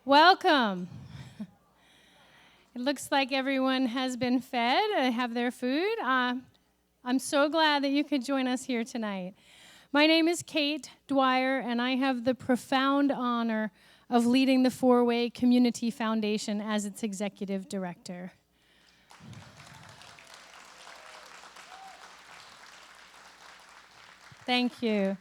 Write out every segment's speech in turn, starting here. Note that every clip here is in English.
Welcome. It looks like everyone has been fed, have their food. I'm so glad that you could join us here tonight. My name is Kate Dwyer, and I have the profound honor of leading the Four Way Community Foundation as its executive director. Thank you.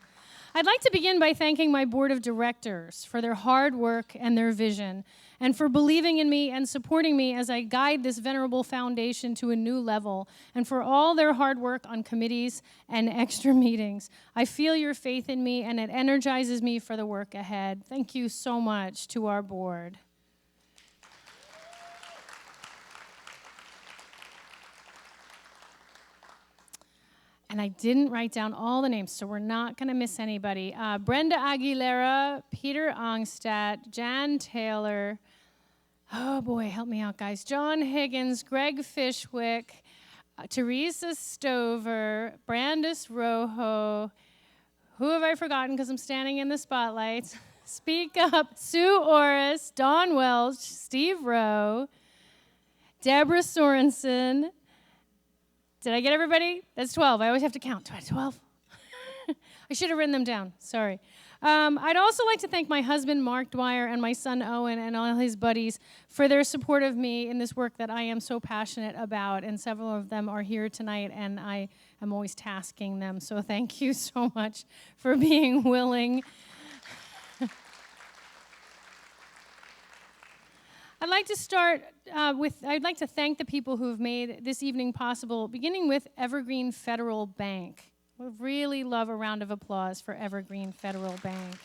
I'd like to begin by thanking my board of directors for their hard work and their vision, and for believing in me and supporting me as I guide this venerable foundation to a new level, and for all their hard work on committees and extra meetings. I feel your faith in me, and it energizes me for the work ahead. Thank you so much to our board. And I didn't write down all the names, so we're not going to miss anybody. Brenda Aguilera, Peter Ongstadt, Jan Taylor, oh boy, help me out, guys. John Higgins, Greg Fishwick, Teresa Stover, Brandis Rojo. Who have I forgotten because I'm standing in the spotlight? Speak Up, Sue Orris, Don Welch, Steve Rowe, Deborah Sorensen. Did I get everybody? That's 12. I always have to count. 12? I should have written them down. Sorry. I'd also like to thank my husband, Mark Dwyer, and my son, Owen, and all his buddies for their support of me in this work that I am so passionate about. And several of them are here tonight, and I am always tasking them. So thank you so much for being willing. I'd like to start I'd like to thank the people who have made this evening possible, beginning with Evergreen Federal Bank. We really love a round of applause for Evergreen Federal Bank.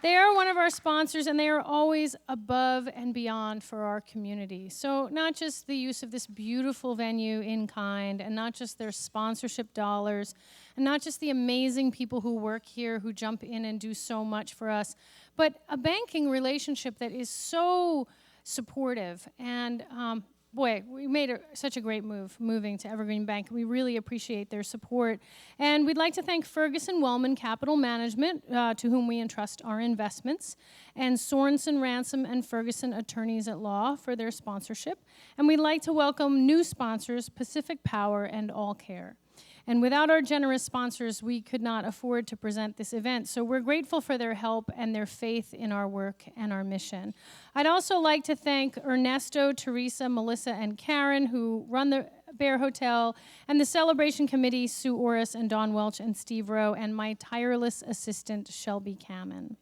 They are one of our sponsors, and they are always above and beyond for our community. So not just the use of this beautiful venue in kind, and not just their sponsorship dollars, and not just the amazing people who work here who jump in and do so much for us, but a banking relationship that is so supportive. And boy, we made such a great move moving to Evergreen Bank. We really appreciate their support. And we'd like to thank Ferguson Wellman Capital Management, to whom we entrust our investments, and Sorensen Ransom and Ferguson Attorneys at Law for their sponsorship. And we'd like to welcome new sponsors, Pacific Power and All Care. And without our generous sponsors, we could not afford to present this event. So we're grateful for their help and their faith in our work and our mission. I'd also like to thank Ernesto, Teresa, Melissa, and Karen, who run the Bear Hotel, and the Celebration Committee, Sue Orris and Don Welch and Steve Rowe, and my tireless assistant, Shelby Kamen.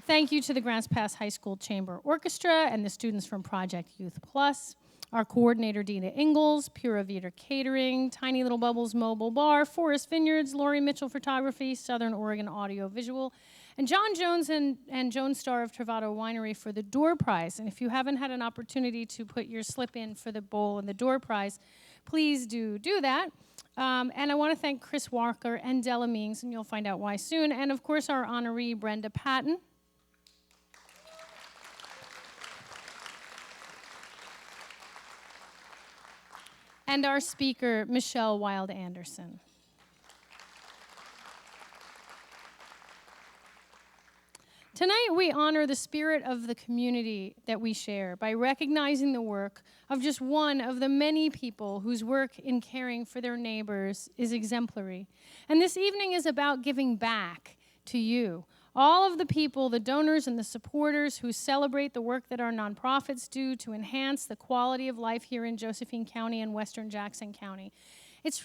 Thank you to the Grants Pass High School Chamber Orchestra and the students from Project Youth Plus, our coordinator, Dina Ingalls, Pura Vida Catering, Tiny Little Bubbles Mobile Bar, Forest Vineyards, Lori Mitchell Photography, Southern Oregon Audio Visual, and John Jones and Joan Starr of Travato Winery for the door prize. And if you haven't had an opportunity to put your slip in for the bowl and the door prize, please do that. And I want to thank Chris Walker and Della Means, and you'll find out why soon, and of course our honoree, Brenda Patton. And our speaker, Michelle Wild Anderson. Tonight, we honor the spirit of the community that we share by recognizing the work of just one of the many people whose work in caring for their neighbors is exemplary. And this evening is about giving back to you, all of the people, the donors and the supporters who celebrate the work that our nonprofits do to enhance the quality of life here in Josephine County and Western Jackson County.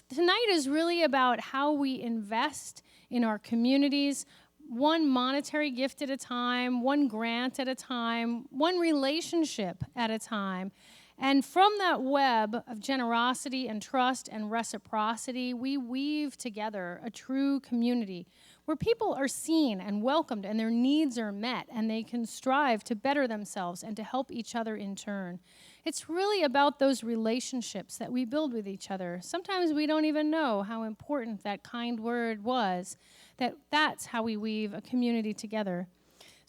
Tonight is really about how we invest in our communities, one monetary gift at a time, one grant at a time, one relationship at a time. And from that web of generosity and trust and reciprocity, we weave together a true community where people are seen and welcomed and their needs are met and they can strive to better themselves and to help each other in turn. It's really about those relationships that we build with each other. Sometimes we don't even know how important that kind word was, that's how we weave a community together.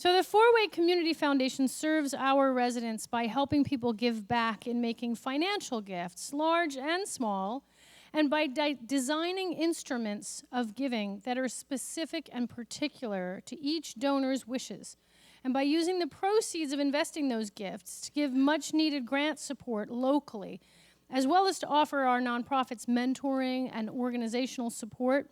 So the Four-Way Community Foundation serves our residents by helping people give back in making financial gifts, large and small, and by designing instruments of giving that are specific and particular to each donor's wishes, and by using the proceeds of investing those gifts to give much-needed grant support locally, as well as to offer our nonprofits mentoring and organizational support,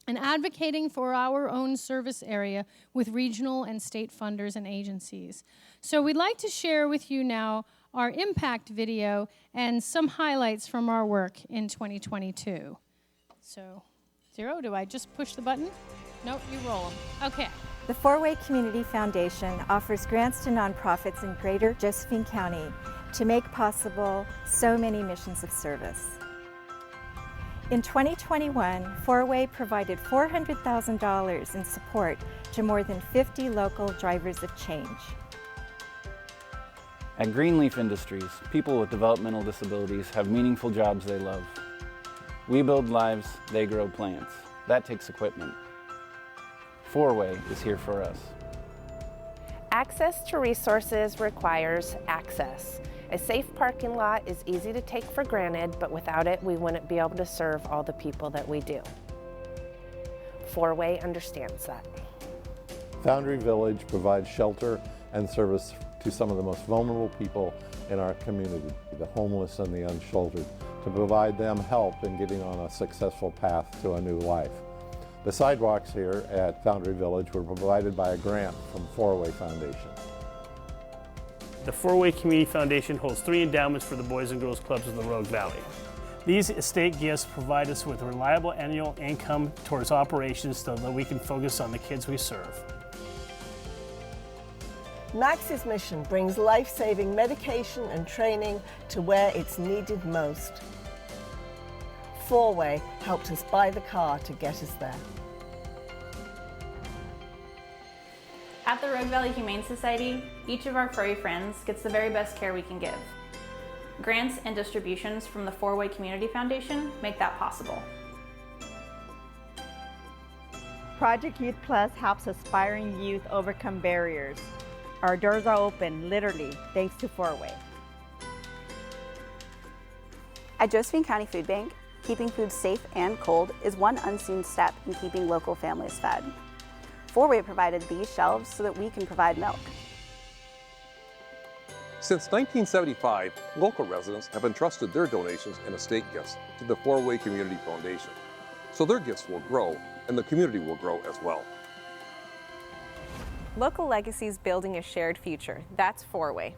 and advocating for our own service area with regional and state funders and agencies. So we'd like to share with you now our impact video and some highlights from our work in 2022. So, Zero, do I just push the button? Nope, you roll them. Okay. The Four-Way Community Foundation offers grants to nonprofits in Greater Josephine County to make possible so many missions of service. In 2021, Four-Way provided $400,000 in support to more than 50 local drivers of change. At Greenleaf Industries, people with developmental disabilities have meaningful jobs they love. We build lives, they grow plants. That takes equipment. Four-Way is here for us. Access to resources requires access. A safe parking lot is easy to take for granted, but without it, we wouldn't be able to serve all the people that we do. Four-Way understands that. Foundry Village provides shelter and service to some of the most vulnerable people in our community, the homeless and the unsheltered, to provide them help in getting on a successful path to a new life. The sidewalks here at Foundry Village were provided by a grant from Four-Way Foundation. The Four-Way Community Foundation holds 3 endowments for the Boys and Girls Clubs of the Rogue Valley. These estate gifts provide us with reliable annual income towards operations so that we can focus on the kids we serve. Max's mission brings life-saving medication and training to where it's needed most. Four-Way helped us buy the car to get us there. At the Rogue Valley Humane Society, each of our furry friends gets the very best care we can give. Grants and distributions from the Four-Way Community Foundation make that possible. Project Youth Plus helps aspiring youth overcome barriers. Our doors are open, literally, thanks to Four-Way. At Josephine County Food Bank, keeping food safe and cold is one unseen step in keeping local families fed. Four-Way provided these shelves so that we can provide milk. Since 1975, local residents have entrusted their donations and estate gifts to the Four-Way Community Foundation. So their gifts will grow and the community will grow as well. Local legacies building a shared future. That's Four-Way.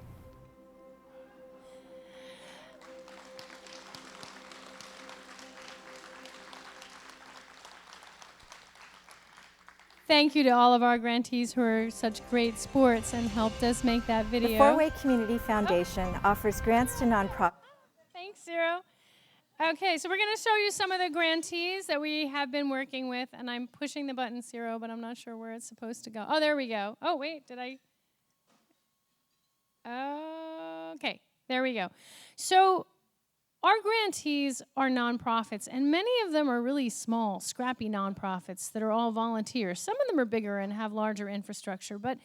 Thank you to all of our grantees who are such great sports and helped us make that video. The Four-Way Community Foundation offers grants to nonprofits. Thanks, Zero. Okay, so we're going to show you some of the grantees that we have been working with, and I'm pushing the button, Zero, but I'm not sure where it's supposed to go. Oh, there we go. Oh, wait, did I? Okay, there we go. So our grantees are nonprofits, and many of them are really small, scrappy nonprofits that are all volunteers. Some of them are bigger and have larger infrastructure, but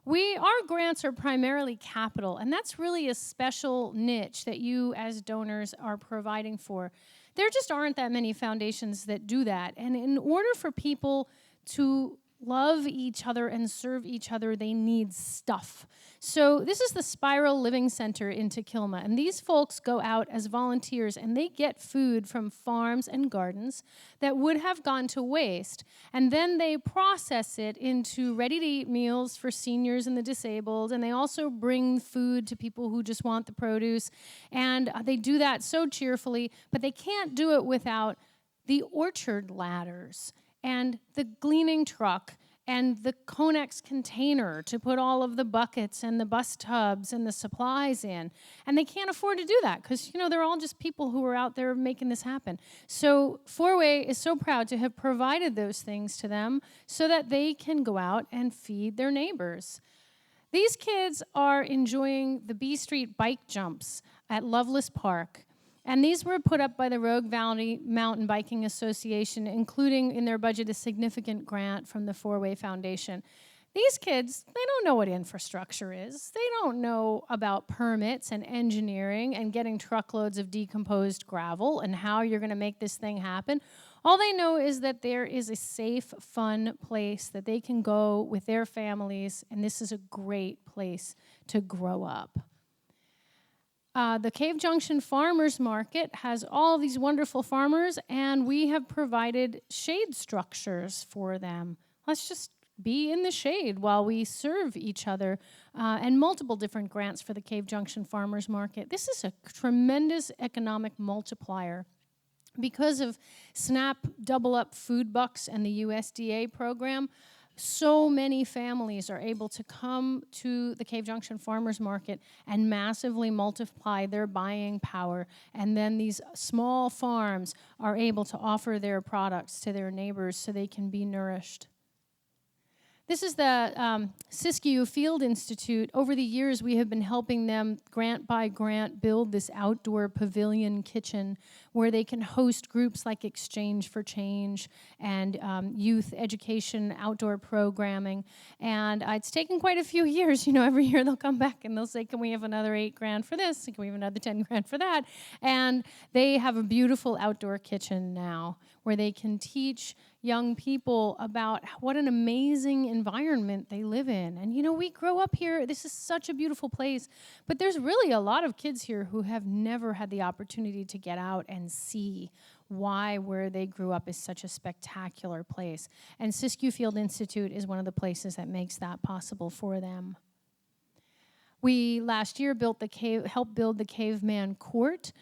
our grants are primarily capital, and that's really a special niche that you as donors are providing for. There just aren't that many foundations that do that, and in order for people to love each other and serve each other, they need stuff. So this is the Spiral Living Center in Tequilma, and these folks go out as volunteers and they get food from farms and gardens that would have gone to waste, and then they process it into ready-to-eat meals for seniors and the disabled, and they also bring food to people who just want the produce, and they do that so cheerfully, but they can't do it without the orchard ladders and the gleaning truck and the Conex container to put all of the buckets and the bus tubs and the supplies in. And they can't afford to do that because, they're all just people who are out there making this happen. So Four-Way is so proud to have provided those things to them so that they can go out and feed their neighbors. These kids are enjoying the B Street bike jumps at Loveless Park. And these were put up by the Rogue Valley Mountain Biking Association, including in their budget a significant grant from the Four-Way Foundation. These kids, they don't know what infrastructure is. They don't know about permits and engineering and getting truckloads of decomposed gravel and how you're going to make this thing happen. All they know is that there is a safe, fun place that they can go with their families, and this is a great place to grow up. The Cave Junction Farmers Market has all these wonderful farmers, and we have provided shade structures for them. Let's just be in the shade while we serve each other, and multiple different grants for the Cave Junction Farmers Market. This is a tremendous economic multiplier. Because of SNAP Double Up Food Bucks and the USDA program, so many families are able to come to the Cave Junction Farmers Market and massively multiply their buying power. And then these small farms are able to offer their products to their neighbors so they can be nourished. This is the Siskiyou Field Institute. Over the years, we have been helping them grant by grant build this outdoor pavilion kitchen where they can host groups like Exchange for Change and youth education, outdoor programming. And it's taken quite a few years. You know, every year they'll come back and they'll say, can we have another $8,000 for this? Can we have another $10,000 for that? And they have a beautiful outdoor kitchen now where they can teach young people about what an amazing environment they live in. And you know, we grow up here, this is such a beautiful place, but there's really a lot of kids here who have never had the opportunity to get out and see why where they grew up is such a spectacular place. And Siskiyou Field Institute is one of the places that makes that possible for them. We last year helped build the Caveman Court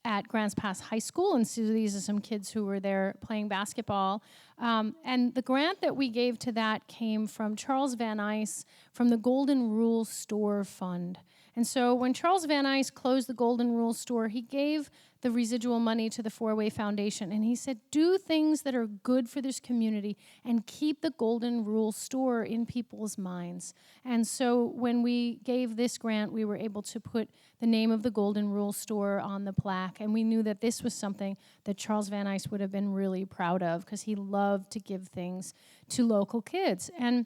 at Grants Pass High School, and so these are some kids who were there playing basketball. And the grant that we gave to that came from Charles Van Ice from the Golden Rule Store Fund. And so when Charles Van Ice closed the Golden Rule Store, he gave the residual money to the Four-Way Foundation, and he said, do things that are good for this community and keep the Golden Rule Store in people's minds. And so when we gave this grant, we were able to put the name of the Golden Rule Store on the plaque, and we knew that this was something that Charles Van Ice would have been really proud of because he loved to give things to local kids. And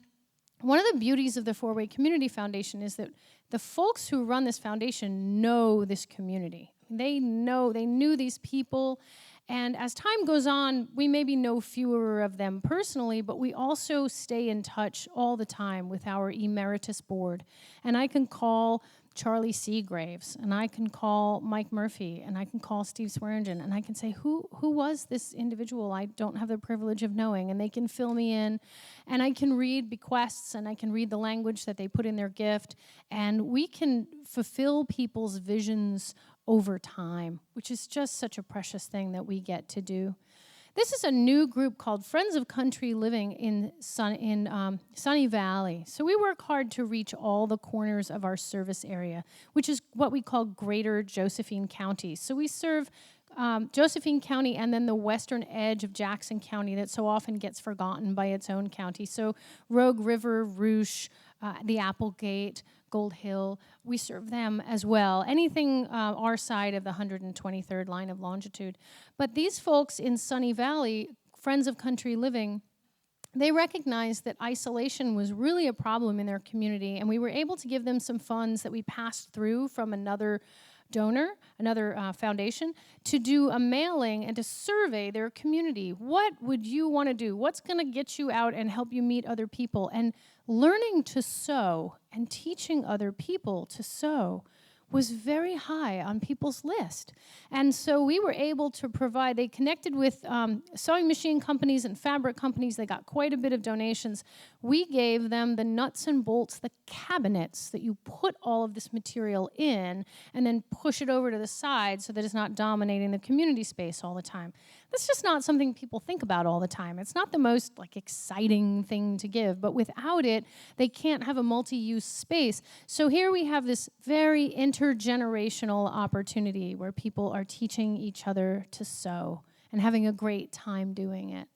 one of the beauties of the Four-Way Community Foundation is that the folks who run this foundation know this community. They knew these people, and as time goes on, we maybe know fewer of them personally, but we also stay in touch all the time with our emeritus board. And I can call Charlie Seagraves, and I can call Mike Murphy, and I can call Steve Swearingen, and I can say, who was this individual I don't have the privilege of knowing? And they can fill me in, and I can read bequests, and I can read the language that they put in their gift, and we can fulfill people's visions over time, which is just such a precious thing that we get to do. This is a new group called Friends of Country Living in Sunny Valley. So we work hard to reach all the corners of our service area, which is what we call Greater Josephine County. So we serve Josephine County and then the western edge of Jackson County that so often gets forgotten by its own county. So Rogue River, Rouge, the Applegate, Gold Hill, we serve them as well. Anything our side of the 123rd line of longitude. But these folks in Sunny Valley, Friends of Country Living, they recognized that isolation was really a problem in their community, and we were able to give them some funds that we passed through from another donor, another foundation, to do a mailing and to survey their community. What would you want to do? What's going to get you out and help you meet other people? And learning to sew and teaching other people to sew was very high on people's list. And so we were able to provide, they connected with sewing machine companies and fabric companies. They got quite a bit of donations. We gave them the nuts and bolts, the cabinets that you put all of this material in and then push it over to the side so that it's not dominating the community space all the time. That's just not something people think about all the time. It's not the most exciting thing to give, but without it, they can't have a multi-use space. So here we have this very intergenerational opportunity where people are teaching each other to sew and having a great time doing it.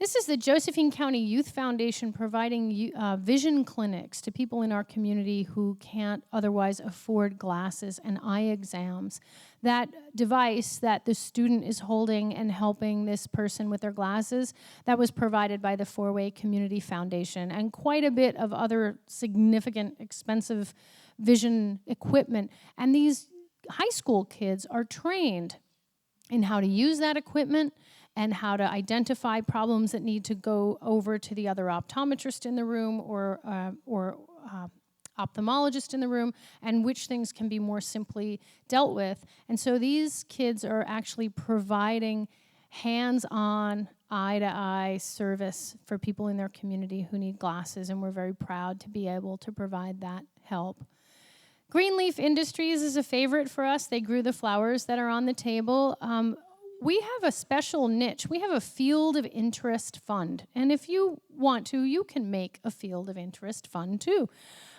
This is the Josephine County Youth Foundation providing vision clinics to people in our community who can't otherwise afford glasses and eye exams. That device that the student is holding and helping this person with their glasses, that was provided by the Four-Way Community Foundation, and quite a bit of other significant, expensive vision equipment. And these high school kids are trained in how to use that equipment and how to identify problems that need to go over to the other optometrist in the room or ophthalmologist in the room, and which things can be more simply dealt with. And so these kids are actually providing hands-on, eye-to-eye service for people in their community who need glasses, and we're very proud to be able to provide that help. Greenleaf Industries is a favorite for us. They grew the flowers that are on the table. We have a special niche. We have a Field of Interest fund. And if you want to, you can make a Field of Interest fund too.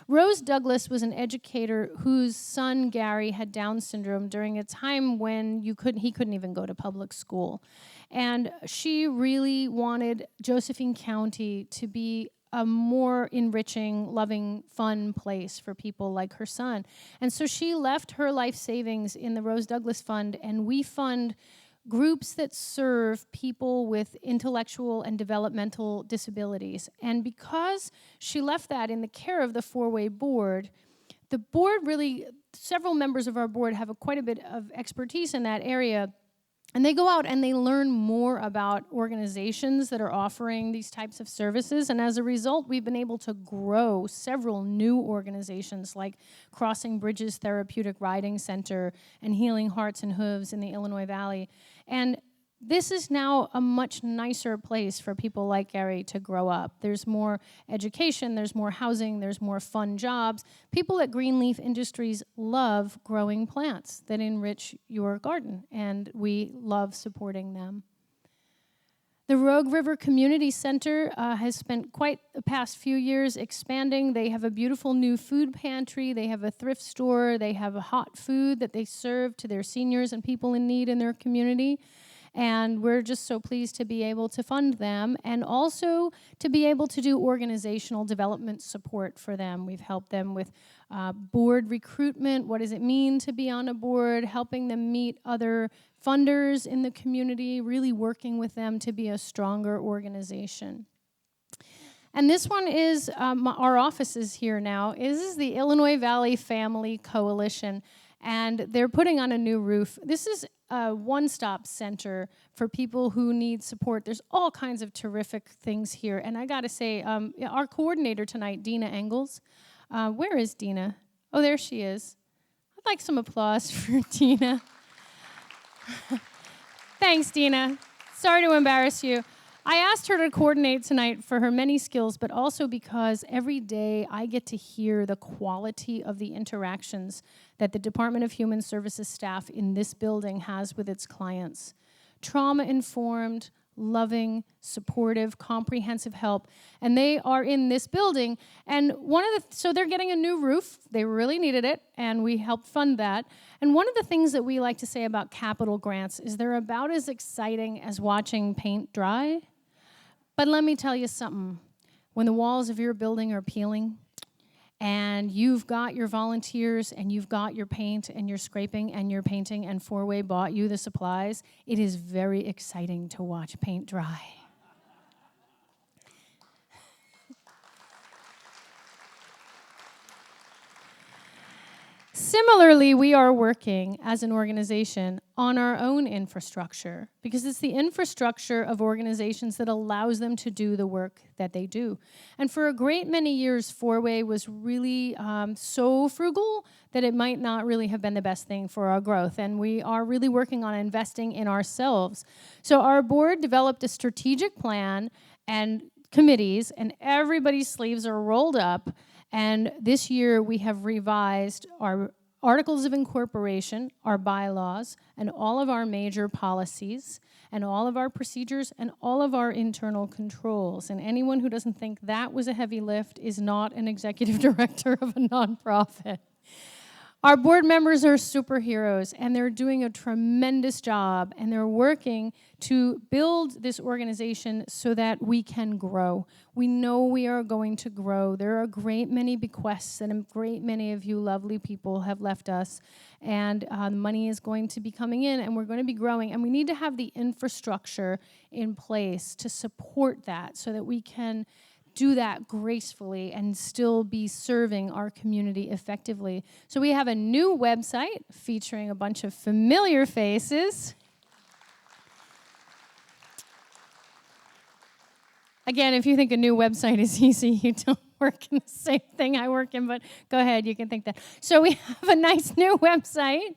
Rose Douglas was an educator whose son, Gary, had Down syndrome during a time when he couldn't even go to public school. And she really wanted Josephine County to be a more enriching, loving, fun place for people like her son. And so she left her life savings in the Rose Douglas Fund, and we fund groups that serve people with intellectual and developmental disabilities. And because she left that in the care of the Four-Way board, the board really, several members of our board have quite a bit of expertise in that area. And they go out and they learn more about organizations that are offering these types of services. And as a result, we've been able to grow several new organizations like Crossing Bridges Therapeutic Riding Center and Healing Hearts and Hooves in the Illinois Valley. And this is now a much nicer place for people like Gary to grow up. There's more education, there's more housing, there's more fun jobs. People at Greenleaf Industries love growing plants that enrich your garden, and we love supporting them. The Rogue River Community Center has spent quite the past few years expanding. They have a beautiful new food pantry, they have a thrift store, they have a hot food that they serve to their seniors and people in need in their community. And we're just so pleased to be able to fund them and also to be able to do organizational development support for them. We've helped them with board recruitment. What does it mean to be on a board? Helping them meet other funders in the community, really working with them to be a stronger organization. And this one is, our office is here now. This is the Illinois Valley Family Coalition, and they're putting on a new roof. This is a one-stop center for people who need support. There's all kinds of terrific things here. And I gotta say, our coordinator tonight, Dina Engels, where is Dina? Oh, there she is. I'd like some applause for Dina. Thanks, Dina. Sorry to embarrass you. I asked her to coordinate tonight for her many skills, but also because every day I get to hear the quality of the interactions that the Department of Human Services staff in this building has with its clients. Trauma-informed, loving, supportive, comprehensive help. And they are in this building. And so they're getting a new roof. They really needed it, and we helped fund that. And one of the things that we like to say about capital grants is they're about as exciting as watching paint dry. But let me tell you something. When the walls of your building are peeling, and you've got your volunteers, and you've got your paint, and your scraping, and your painting, and Four-Way bought you the supplies, it is very exciting to watch paint dry. Similarly, we are working as an organization on our own infrastructure because it's the infrastructure of organizations that allows them to do the work that they do. And for a great many years, Four-Way was really so frugal that it might not really have been the best thing for our growth. And we are really working on investing in ourselves. So our board developed a strategic plan and committees, and everybody's sleeves are rolled up. And this year, we have revised our articles of incorporation, our bylaws, and all of our major policies, and all of our procedures, and all of our internal controls. And anyone who doesn't think that was a heavy lift is not an executive director of a nonprofit. Our board members are superheroes, and they're doing a tremendous job, and they're working to build this organization so that we can grow. We know we are going to grow. There are a great many bequests, and a great many of you lovely people have left us, and money is going to be coming in, and we're going to be growing, and we need to have the infrastructure in place to support that so that we can do that gracefully and still be serving our community effectively. So we have a new website featuring a bunch of familiar faces. Again, if you think a new website is easy, you don't work in the same thing I work in, but go ahead, you can think that. So we have a nice new website.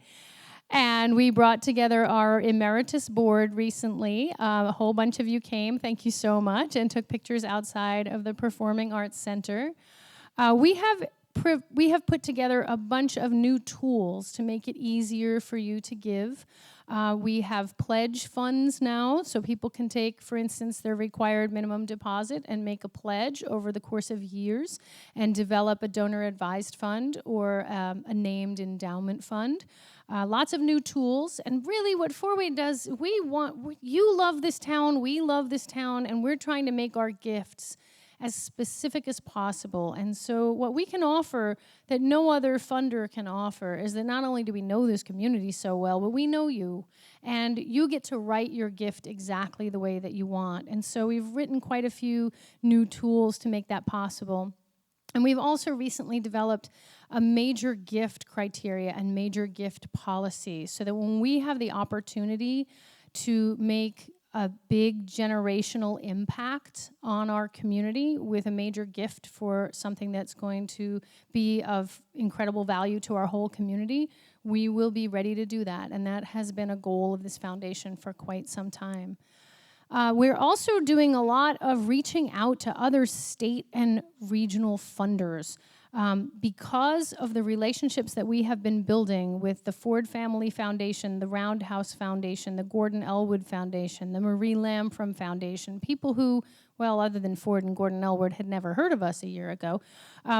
And we brought together our emeritus board recently. A whole bunch of you came, thank you so much, and took pictures outside of the Performing Arts Center. We have put together a bunch of new tools to make it easier for you to give. We have pledge funds now, so people can take, for instance, their required minimum deposit and make a pledge over the course of years and develop a donor-advised fund or a named endowment fund. Lots of new tools, and really what Four-Way does, you love this town, we love this town, and we're trying to make our gifts as specific as possible. And so what we can offer that no other funder can offer is that not only do we know this community so well, but we know you, and you get to write your gift exactly the way that you want. And so we've written quite a few new tools to make that possible. And we've also recently developed a major gift criteria and major gift policy so that when we have the opportunity to make a big generational impact on our community with a major gift for something that's going to be of incredible value to our whole community, we will be ready to do that. And that has been a goal of this foundation for quite some time. We're also doing a lot of reaching out to other state and regional funders. Because of the relationships that we have been building with the Ford Family Foundation, the Roundhouse Foundation, the Gordon Elwood Foundation, the Marie Lamfrom Foundation, people who, well, other than Ford and Gordon Elwood, had never heard of us a year ago,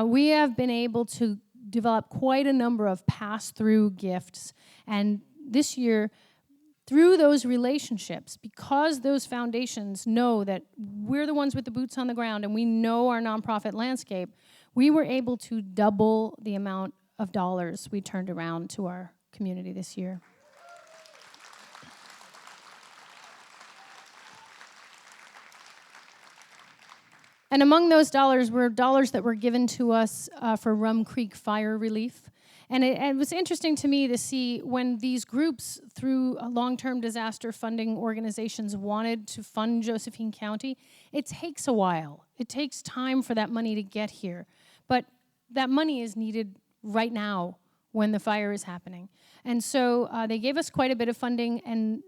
we have been able to develop quite a number of pass-through gifts. And this year, through those relationships, because those foundations know that we're the ones with the boots on the ground and we know our nonprofit landscape, we were able to double the amount of dollars we turned around to our community this year. And among those dollars were dollars that were given to us for Rum Creek fire relief. And it was interesting to me to see when these groups, through long-term disaster funding organizations, wanted to fund Josephine County, it takes a while. It takes time for that money to get here. But that money is needed right now when the fire is happening. And so they gave us quite a bit of funding, and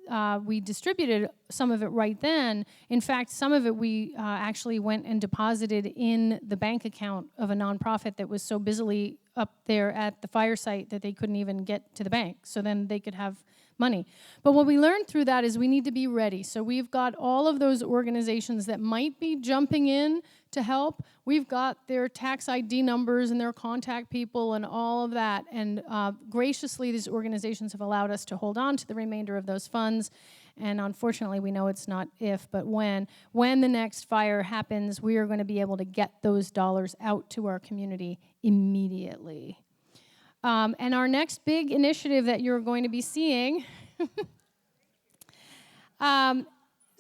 we distributed some of it right then. In fact, some of it we actually went and deposited in the bank account of a nonprofit that was so busily up there at the fire site that they couldn't even get to the bank, so then they could have money. But what we learned through that is we need to be ready. So we've got all of those organizations that might be jumping in to help. We've got their tax ID numbers and their contact people and all of that. And graciously, these organizations have allowed us to hold on to the remainder of those funds. And unfortunately, we know it's not if, but when the next fire happens, we are going to be able to get those dollars out to our community immediately. And our next big initiative that you're going to be seeing,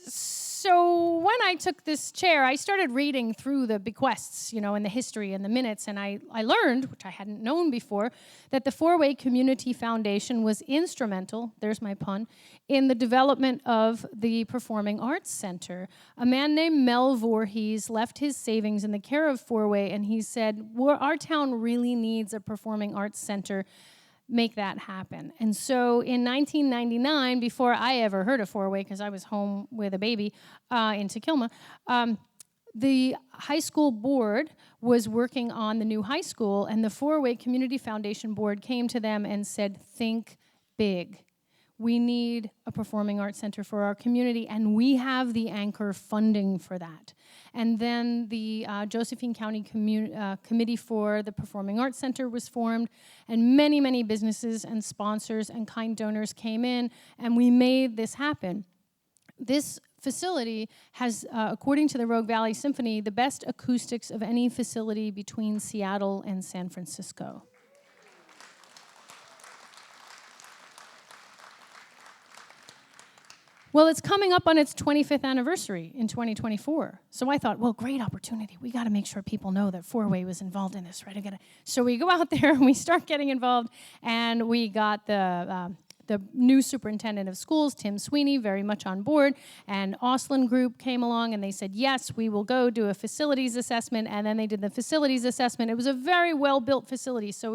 so when I took this chair, I started reading through the bequests, and the history and the minutes, and I learned, which I hadn't known before, that the Four-Way Community Foundation was instrumental, there's my pun, in the development of the Performing Arts Center. A man named Mel Voorhees left his savings in the care of Four-Way, and he said, our town really needs a Performing Arts Center. Make that happen. And so in 1999, before I ever heard of Four-Way, because I was home with a baby in Tequilma, the high school board was working on the new high school, and the Four-Way Community Foundation board came to them and said, think big. We need a Performing Arts Center for our community, and we have the anchor funding for that. And then the Josephine County Committee for the Performing Arts Center was formed, and many, many businesses and sponsors and kind donors came in, and we made this happen. This facility has, according to the Rogue Valley Symphony, the best acoustics of any facility between Seattle and San Francisco. Well, it's coming up on its 25th anniversary in 2024. So I thought, well, great opportunity. We got to make sure people know that Four-Way was involved in this, right? So we go out there and we start getting involved, and we got the new superintendent of schools, Tim Sweeney, very much on board, and Auslin Group came along and they said, yes, we will go do a facilities assessment, and then they did the facilities assessment. It was a very well-built facility, so